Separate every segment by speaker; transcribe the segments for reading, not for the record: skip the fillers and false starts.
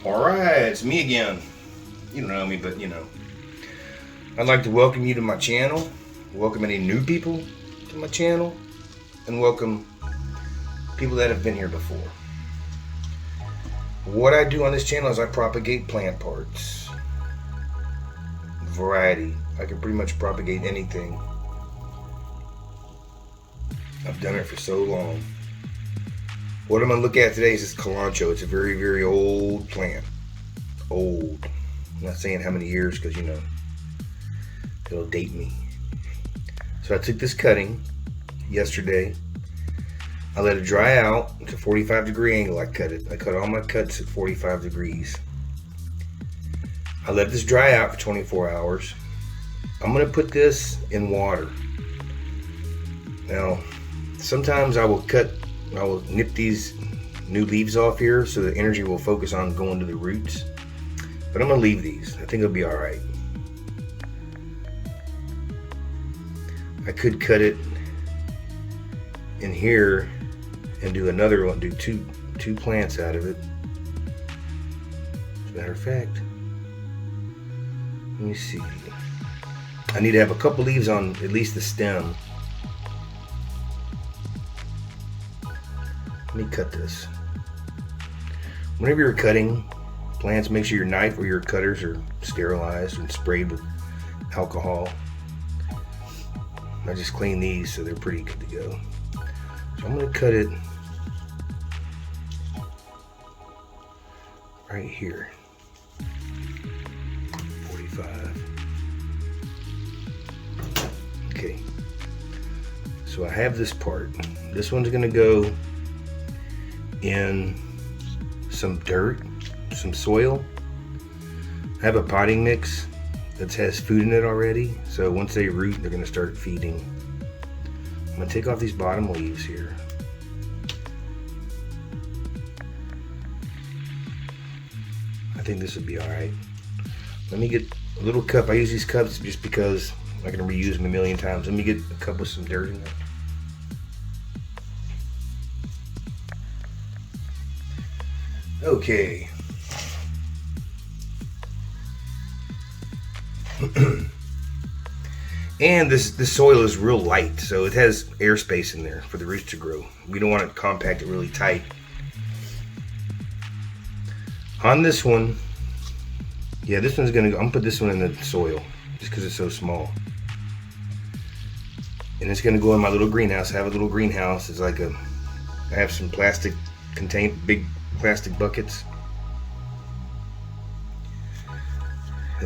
Speaker 1: Alright, it's me again. You don't know me, but you know. I'd like to welcome you to my channel, welcome any new people to my channel, and welcome people that have been here before. What I do on this channel is I propagate plant parts. Variety. I can pretty much propagate anything. I've done it for so long. What I'm going to look at today is this Kalanchoe. It's a very, very old plant. Old. I'm not saying how many years because, you know, it'll date me. So I took this cutting yesterday. I let it dry out. It's a 45-degree angle. I cut it. I cut all my cuts at 45 degrees. I let this dry out for 24 hours. I'm going to put this in water. Now, sometimes I will nip these new leaves off here so the energy will focus on going to the roots. But I'm going to leave these. I think it'll be alright. I could cut it in here and do another one, do two plants out of it. As a matter of fact, let me see. I need to have a couple leaves on at least the stem. Let me cut this. Whenever you're cutting plants, make sure your knife or your cutters are sterilized and sprayed with alcohol. I just clean these so they're pretty good to go. So I'm going to cut it right here. 45. Okay. So I have this part. This one's going to go in some dirt, some soil. I have a potting mix that has food in it already, so once they root, they're going to start feeding. I'm going to take off these bottom leaves here. I think this would be alright. Let me get a little cup. I use these cups just because I can reuse them a million times. Let me get a cup with some dirt in it. Okay. And this soil is real light, so it has airspace in there for the roots to grow. We don't want to compact it really tight. On this one, yeah, this one's gonna go. I'm gonna put this one in the soil just because it's so small. And it's gonna go in my little greenhouse. I have a little greenhouse. It's like I have some plastic big plastic buckets.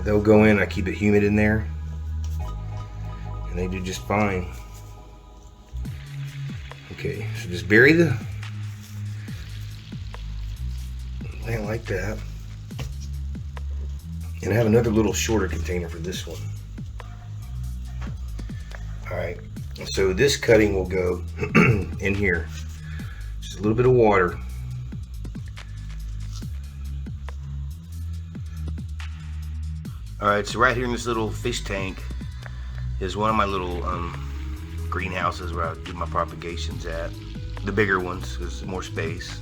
Speaker 1: They'll go in. I keep it humid in there, and they do just fine. Okay, so just bury the plant like that, and I have another little shorter container for this one. All right, so this cutting will go in here. Just a little bit of water. Alright, so right here in this little fish tank is one of my little greenhouses where I do my propagations at. The bigger ones, because there's more space.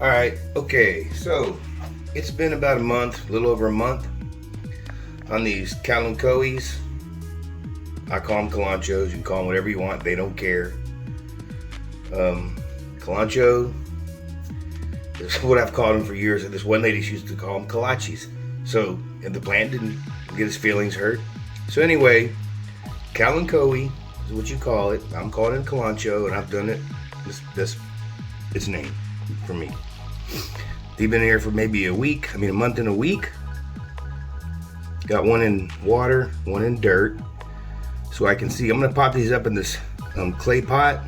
Speaker 1: Alright, okay, so it's been about a month, a little over a month, on these Kalanchoes. I call them Kalanchoes, you can call them whatever you want, they don't care. Kalanchoe is what I've called them for years, and this one lady used to call them kolaches. So, and the plant didn't get his feelings hurt. So anyway, Kalanchoe is what you call it. I'm calling it Kalanchoe, and I've done it. That's its name for me. They've been here for maybe a month and a week. Got one in water, one in dirt. So I can see, I'm gonna pop these up in this clay pot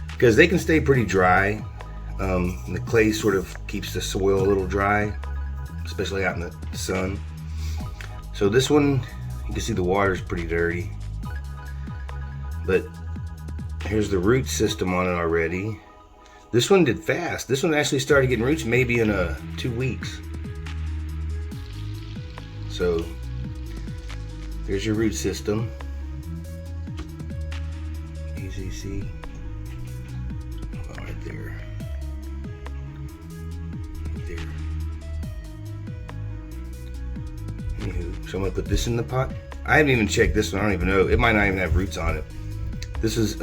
Speaker 1: because they can stay pretty dry. And the clay sort of keeps the soil a little dry, especially out in the sun. So this one, you can see the water's pretty dirty, but here's the root system on it already. This one did fast. This one actually started getting roots maybe in 2 weeks. So there's your root system. Easy see right there. So I'm gonna put this in the pot. I haven't even checked this one. I don't even know. It might not even have roots on it. This is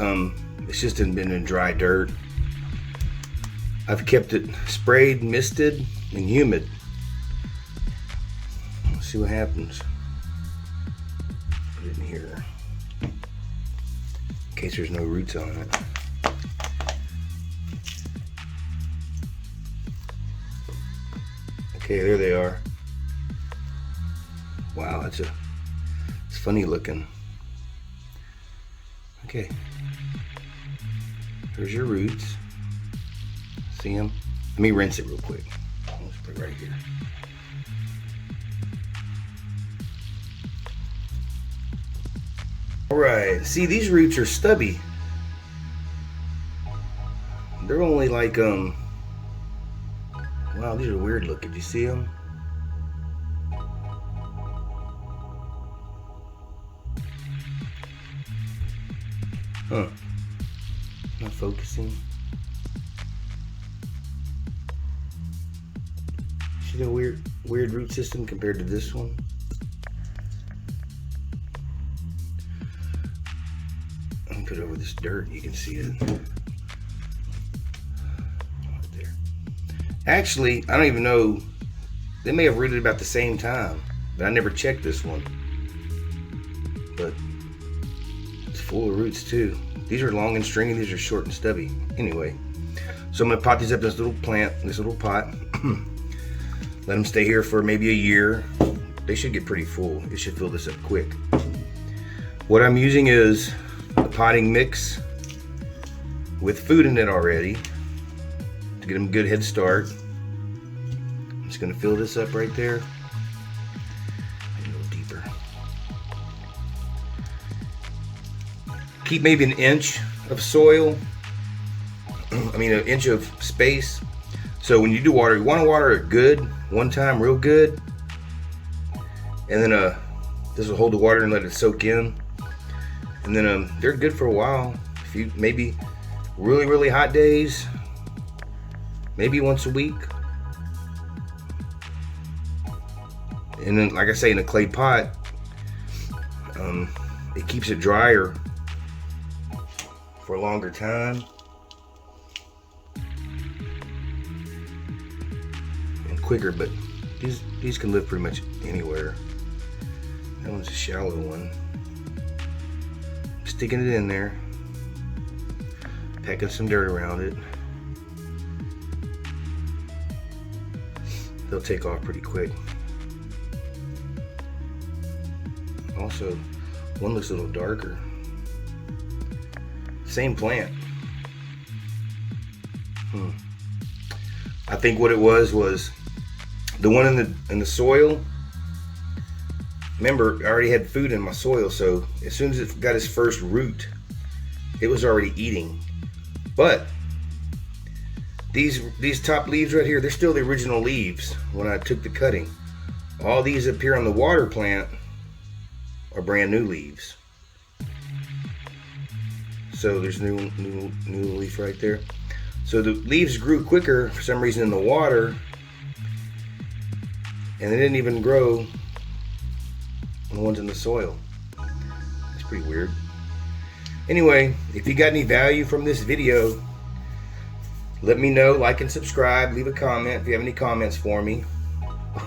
Speaker 1: it's just been in dry dirt. I've kept it sprayed, misted, and humid. Let's see what happens. Put it in here in case there's no roots on it. Okay, there they are. Wow, it's funny looking. Okay, there's your roots. See them? Let me rinse it real quick. Let's put it right here. All right, see, these roots are stubby. They're only like, wow, these are weird looking. Do you see them? Huh. Not focusing. See the weird root system compared to this one? Let me put it over this dirt. You can see it. Right there. Actually, I don't even know. They may have rooted about the same time, but I never checked this one. But it's full of roots too. These are long and stringy. These are short and stubby. Anyway, so I'm gonna pot these up in this little plant, this little pot. Let them stay here for maybe a year. They should get pretty full. It should fill this up quick. What I'm using is a potting mix with food in it already to get them a good head start. I'm just gonna fill this up right there. A little deeper. Keep maybe an inch of soil. I mean, an inch of space. So when you do water, you want to water it good, one time, real good. And then this will hold the water and let it soak in. And then they're good for a while. If you maybe really hot days, maybe once a week. And then, like I say, in a clay pot, it keeps it drier for a longer time. Quicker, but these can live pretty much anywhere. That one's a shallow one. Sticking it in there, packing some dirt around it. They'll take off pretty quick. Also, one looks a little darker. Same plant. I think what it was the one in the soil. Remember, I already had food in my soil, so as soon as it got its first root, it was already eating. But these top leaves right here, they're still the original leaves when I took the cutting. All these up here on the water plant are brand new leaves. So there's new leaf right there. So the leaves grew quicker for some reason in the water, and they didn't even grow on the ones in the soil. It's pretty weird. Anyway, if you got any value from this video, let me know. Like and subscribe. Leave a comment if you have any comments for me,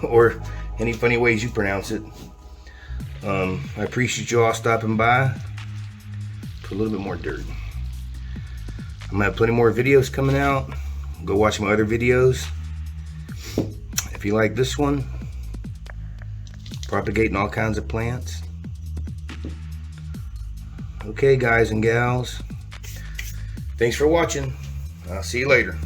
Speaker 1: or any funny ways you pronounce it. I appreciate you all stopping by. Put a little bit more dirt. I'm gonna have plenty more videos coming out. Go watch my other videos. If you like this one, propagating all kinds of plants. Okay, guys and gals, thanks for watching. I'll see you later.